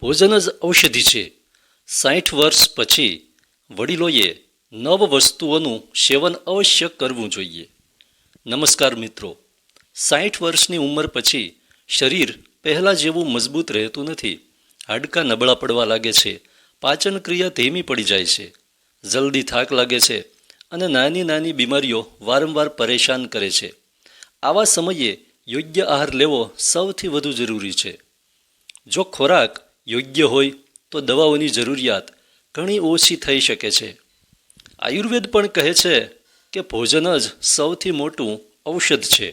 ભોજન જ ઔષધિ છે. 60 વર્ષ પછી વડીલોએ નવ વસ્તુઓનું સેવન અવશ્ય કરવું જોઈએ. નમસ્કાર મિત્રો, 60 વર્ષની ઉંમર પછી શરીર પહેલાં જેવું મજબૂત રહેતું નથી. હાડકાં નબળા પડવા લાગે છે, પાચન ક્રિયા ધીમી પડી જાય છે, જલ્દી થાક લાગે છે અને નાની નાની બીમારીઓ વારંવાર પરેશાન કરે છે. આવા સમયે યોગ્ય આહાર લેવો સૌથી વધુ જરૂરી છે. જો ખોરાક યોગ્ય હોય તો દવાઓની જરૂરિયાત ઘણી ઓછી થઈ શકે છે. આયુર્વેદ પણ કહે છે કે ભોજન જ સૌથી મોટું ઔષધ છે.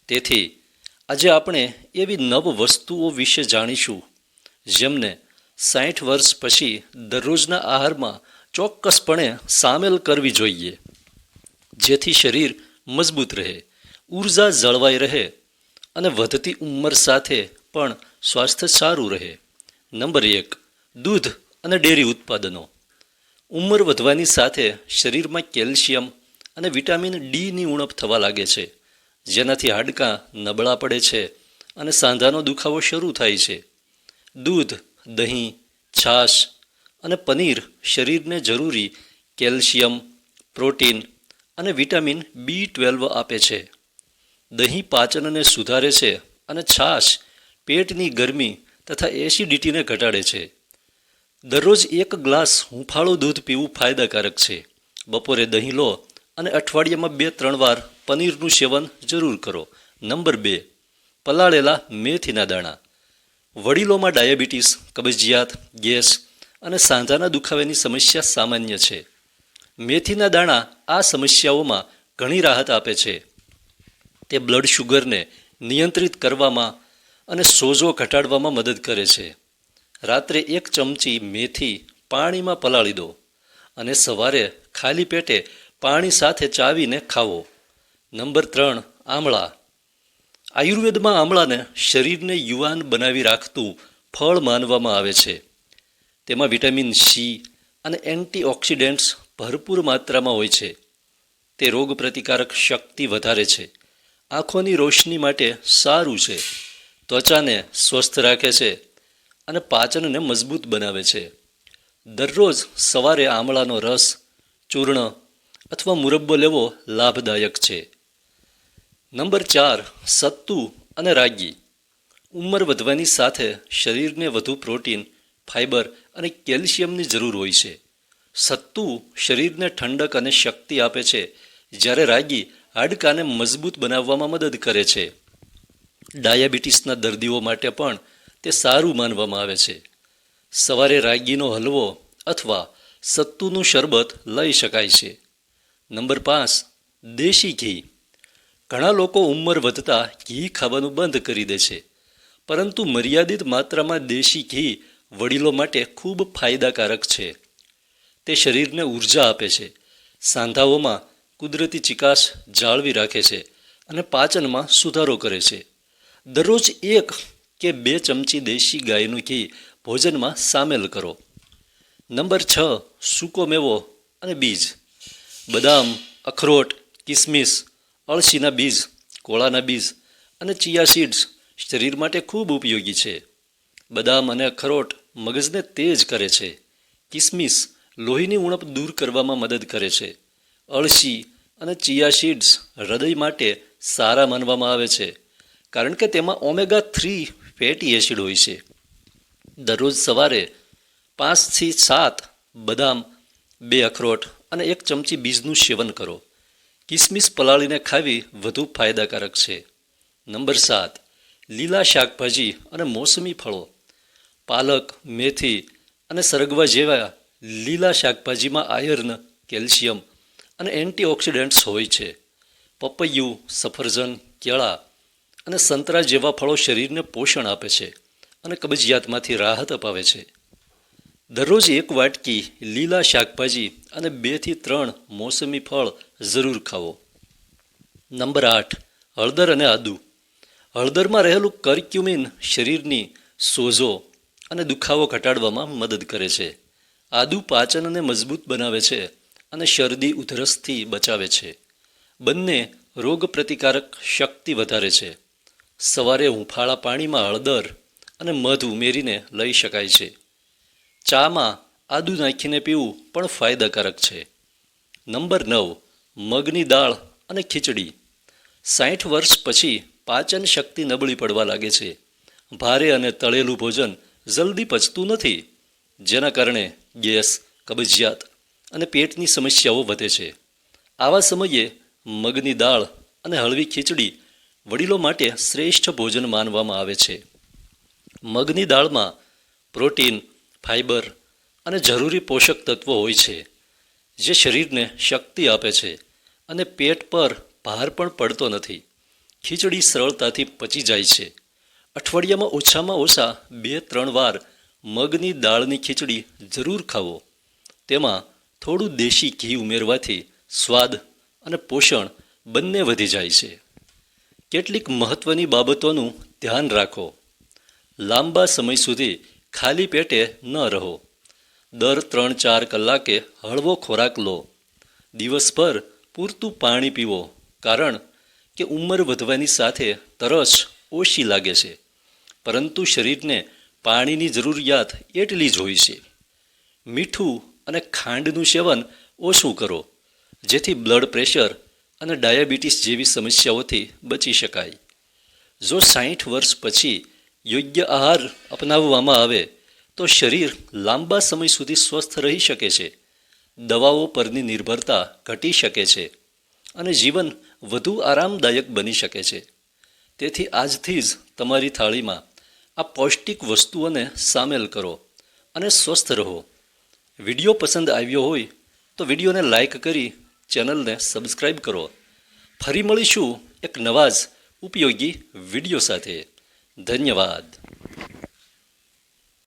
તેથી આજે આપણે એવી નવ વસ્તુઓ વિશે જાણીશું જેમને 60 વર્ષ પછી દરરોજના આહારમાં ચોક્કસપણે સામેલ કરવી જોઈએ, જેથી શરીર મજબૂત રહે, ઊર્જા જળવાઈ રહે અને વધતી ઉંમર સાથે પણ સ્વાસ્થ્ય સારું રહે. નંબર 1, દૂધ અને ડેરી ઉત્પાદનો. ઉંમર વધવાની સાથે શરીરમાં કેલ્શિયમ અને વિટામિન ડીની ઉણપ થવા લાગે છે, જેનાથી હાડકાં નબળા પડે છે અને સાંધાનો દુખાવો શરૂ થાય છે. દૂધ, દહીં, છાશ અને પનીર શરીરને જરૂરી કેલ્શિયમ, પ્રોટીન અને વિટામિન B12 આપે છે. દહીં પાચનને સુધારે છે અને છાશ પેટની ગરમી તથા એસિડિટીને ઘટાડે છે. દરરોજ 1 ગ્લાસ હૂંફાળું દૂધ પીવું ફાયદાકારક છે. બપોરે દહીં લો અને અઠવાડિયામાં 2-3 વાર પનીરનું સેવન જરૂર કરો. નંબર 2, પલાળેલા મેથીના દાણા. વડીલોમાં ડાયાબિટીસ, કબજિયાત, ગેસ અને સાંધાના દુખાવાની સમસ્યા સામાન્ય છે. મેથીના દાણા આ સમસ્યાઓમાં ઘણી રાહત આપે છે. તે બ્લડ શુગરને નિયંત્રિત કરવામાં અને સોજો ઘટાડવામાં મદદ કરે છે. રાત્રે 1 ચમચી મેથી પાણીમાં પલાળી દો અને સવારે ખાલી પેટે પાણી સાથે ચાવીને ખાવો. નંબર 3, આમળા. આયુર્વેદમાં આમળાને શરીરને યુવાન બનાવી રાખતું ફળ માનવામાં આવે છે. તેમાં વિટામિન સી અને એન્ટીઓક્સિડન્ટ્સ ભરપૂર માત્રામાં હોય છે. તે રોગપ્રતિકારક શક્તિ વધારે છે, આંખોની રોશની માટે સારું છે, ત્વચાને સ્વસ્થ રાખે છે અને પાચનને મજબૂત બનાવે છે. દરરોજ સવારે આમળાનો રસ, ચૂર્ણ અથવા મુરબ્બો લેવો લાભદાયક છે. નંબર 4, સત્તુ અને રાગી. ઉંમર વધવાની સાથે શરીરને વધુ પ્રોટીન, ફાઇબર અને કેલ્શિયમની જરૂર હોય છે. સત્તુ શરીરને ઠંડક અને શક્તિ આપે છે, જ્યારે રાગી હાડકાને મજબૂત બનાવવામાં મદદ કરે છે. ડાયાબિટીસના દર્દીઓ માટે પણ તે સારું માનવામાં આવે છે. સવારે રાગીનો હલવો અથવા સત્તુનું શરબત લઈ શકાય છે. નંબર 5, દેશી ઘી. ઘણા લોકો ઉંમર વધતા ઘી ખાવાનું બંધ કરી દે છે, પરંતુ મર્યાદિત માત્રામાં દેશી ઘી વડીલો માટે ખૂબ ફાયદાકારક છે. તે શરીરને ઊર્જા આપે છે, સાંધાઓમાં કુદરતી ચિકાશ જાળવી રાખે છે અને પાચનમાં સુધારો કરે છે. દરરોજ 1 કે 2 ચમચી દેશી ગાયનું ઘી ભોજનમાં સામેલ કરો. નંબર 6, સૂકો મેવો અને બીજ. બદામ, અખરોટ, કિસમિસ, અળસીના બીજ, કોળાના બીજ અને ચિયા સીડ્સ શરીર માટે ખૂબ ઉપયોગી છે. બદામ અને અખરોટ મગજને તેજ કરે છે. કિસમિસ લોહીની ઉણપ દૂર કરવામાં મદદ કરે છે. અળસી અને ચિયા સીડ્સ હૃદય માટે સારા માનવામાં આવે છે, કારણ કે તેમાં ઓમેગા-3 ફેટી એસિડ હોય છે. દરરોજ સવારે 5 થી 7 બદામ, 2 અખરોટ અને 1 ચમચી બીજનું સેવન કરો. કિસમિસ પલાળીને ખાવી વધુ ફાયદાકારક છે. નંબર 7, લીલા શાકભાજી અને મોસમી ફળો. પાલક, મેથી અને સરગવા જેવા લીલા શાકભાજીમાં આયર્ન, કેલ્શિયમ અને એન્ટીઓક્સિડન્ટ્સ હોય છે. પપૈયું, સફરજન, કેળા અને સંતરા જેવા ફળો શરીરને પોષણ આપે છે અને કબજિયાતમાંથી રાહત અપાવે છે. દરરોજ 1 વાટકી લીલા શાકભાજી અને 2 થી 3 મોસમી ફળ જરૂર ખાવો. નંબર 8, હળદર અને આદુ. હળદરમાં રહેલું કર્ક્યુમિન શરીરની સોજો અને દુખાવો ઘટાડવામાં મદદ કરે છે. આદુ પાચનને મજબૂત બનાવે છે અને શરદી ઉધરસથી બચાવે છે. બંને રોગપ્રતિકારક શક્તિ વધારે છે. સવારે હૂંફાળા પાણીમાં હળદર અને મધ ઉમેરીને લઈ શકાય છે. ચામાં આદુ નાખીને પીવું પણ ફાયદાકારક છે. નંબર 9. મગની દાળ અને ખીચડી. 60 વર્ષ પછી પાચન શક્તિ નબળી પડવા લાગે છે. ભારે અને તળેલું ભોજન જલ્દી પચતું નથી, જેના કારણે ગેસ, કબજિયાત અને પેટની સમસ્યાઓ વધે છે. આવા સમયે મગની દાળ અને હળવી ખીચડી વડીલો માટે શ્રેષ્ઠ ભોજન માનવામાં આવે છે. મગની દાળમાં પ્રોટીન, ફાઇબર અને જરૂરી પોષક તત્વો હોય છે, જે શરીરને શક્તિ આપે છે અને પેટ પર ભાર પણ પડતો નથી. ખીચડી સરળતાથી પચી જાય છે. અઠવાડિયામાં ઓછામાં ઓછા 2-3 વાર મગની દાળની ખીચડી જરૂર ખાવો. તેમાં થોડું દેશી ઘી ઉમેરવાથી સ્વાદ અને પોષણ બંને વધી જાય છે. કેટલીક મહત્ત્વની બાબતોનું ધ્યાન રાખો. લાંબા સમય સુધી ખાલી પેટે ન રહો. દર 3-4 કલાકે હળવો ખોરાક લો. દિવસભર પૂરતું પાણી પીવો, કારણ કે ઉંમર વધવાની સાથે તરસ ઓછી લાગે છે, પરંતુ શરીરને પાણીની જરૂરિયાત એટલી જ હોય છે. મીઠું અને ખાંડનું સેવન ઓછું કરો, જેથી બ્લડ પ્રેશર અને ડાયાબિટીસ જેવી સમસ્યાઓથી બચી શકાય. જો 60 વર્ષ પછી યોગ્ય આહાર અપનાવવામાં આવે તો શરીર લાંબા સમય સુધી સ્વસ્થ રહી શકે છે, દવાઓ પરની નિર્ભરતા ઘટી શકે છે અને જીવન વધુ આરામદાયક બની શકે છે. તેથી આજથી જ તમારી થાળીમાં આ પૌષ્ટિક વસ્તુઓને સામેલ કરો અને સ્વસ્થ રહો. વિડીયો પસંદ આવ્યો હોય તો વિડીયોને લાઈક કરી ચેનલને સબસ્ક્રાઈબ કરો. ફરી મળીશું એક નવા જ ઉપયોગી વિડીયો સાથે. ધન્યવાદ.